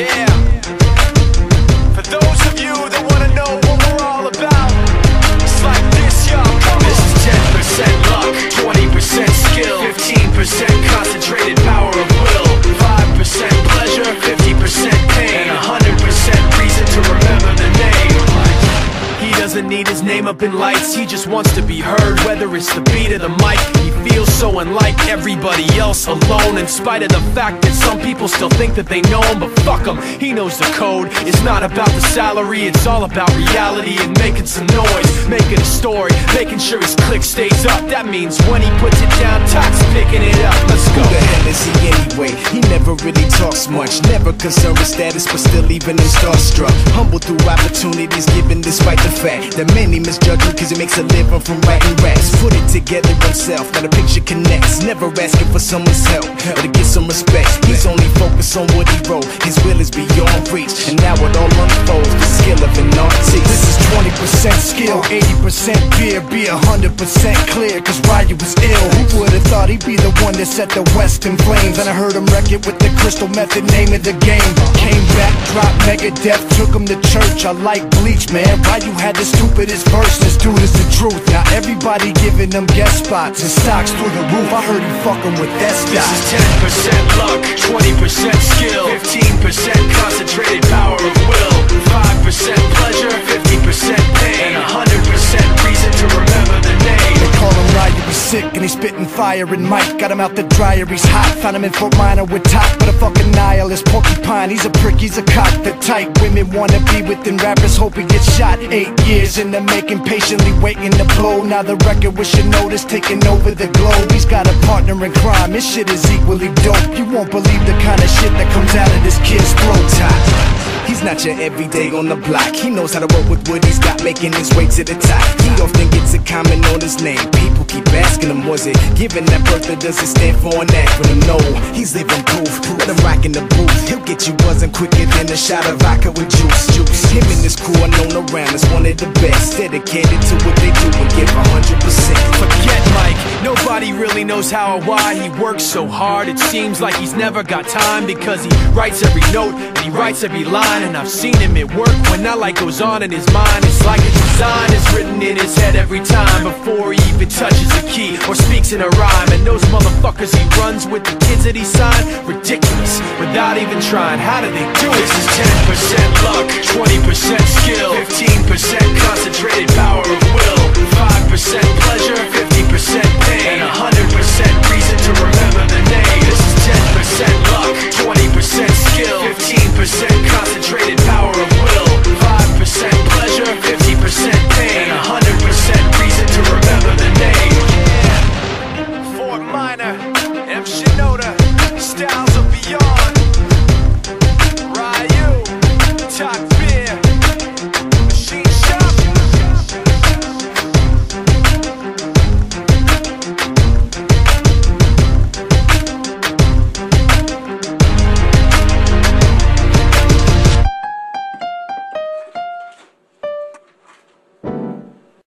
Yeah. For those of you that wanna know what we're all about, it's like this, y'all. This is 10% luck, 20% skill, 15% concentrated power of will, 5% pleasure, 50% pain, and 100% reason to remember the name. He doesn't need his name up in lights, he just wants to be heard, whether it's the beat or the mic. He feels so unlike everybody else, alone, in spite of the fact that some people still think that they know him. But fuck him, he knows the code. It's not about the salary, it's all about reality and making some noise, making a story, making sure his click stays up. That means when he puts it down, Tox picking it up. Let's go. Who the hell is he anyway? He never really talks much, never concerned with status, but still even him starstruck. Humble through opportunities given despite the fact that many misjudge him cause he makes a living from writing raps. Put it together himself, now the picture connects, never asking for someone's help or to get some respect. He's only focused on what he wrote, his will is beyond reach, and now it all unfolds, the skill of an artist. This is 20% skill, 80% fear, be 100% clear, cause Ryu was ill. Who would've thought he'd be the one that set the West in flames? And I heard him wreck it with the crystal method, name of the game. Came back, dropped Megadeth, took him to church. I like Bleach, man, Ryu had the stupidest verse, this dude is the truth. Now everybody giving them guest spots and stocks through the roof. I heard he fucking with that stock. This is 10% luck, 20% skill, 15% concentrated power of will, 5% pleasure, 50% pain, and 100% reason to remember the name. They call him Ryu, he's sick and he's spitting fire. And Mike got him out the dryer, he's hot. Found him in Fort Minor with top, but a fucking nihilist porcupine. He's a prick, he's a cock, the type women wanna be within. Rappers hope he gets shot. 8 years in the making, patiently waiting to blow. Now the record with your notice taking over the globe. He's got a partner in crime, his shit is equally dope. You won't believe the kind of shit that comes out of this kid's throat. He's not your everyday on the block. He knows how to work with what he's got, making his way to the top. He often gets a comment on his name. People keep asking him, was it given that birth or does it stand for an acronym? No, he's living proof. Let him rock in the booth. He'll get you buzzing quicker than a shot of vodka with juice. Him and his crew are known around as one of the best, dedicated to what they do and give 100%. Forget Mike, nobody really knows how or why he works so hard. It seems like he's never got time, because he writes every note and he writes every line. And I've seen him at work when that light goes on in his mind. It's like a design is written in his head every time, before he even touches a key or speaks in a rhyme. And those motherfuckers he runs with, the kids that he signed, ridiculous, without even trying. How do they do it? This is 10% luck, 20% skill, 15% concentrated power of will, 5% pleasure, 50% pain, and 100% reason to remember the name. This is 10% luck, 20% skill, 15% concentrated power of will, 5% pleasure, 50% pain, and 100% reason to remember the name. Fort Minor.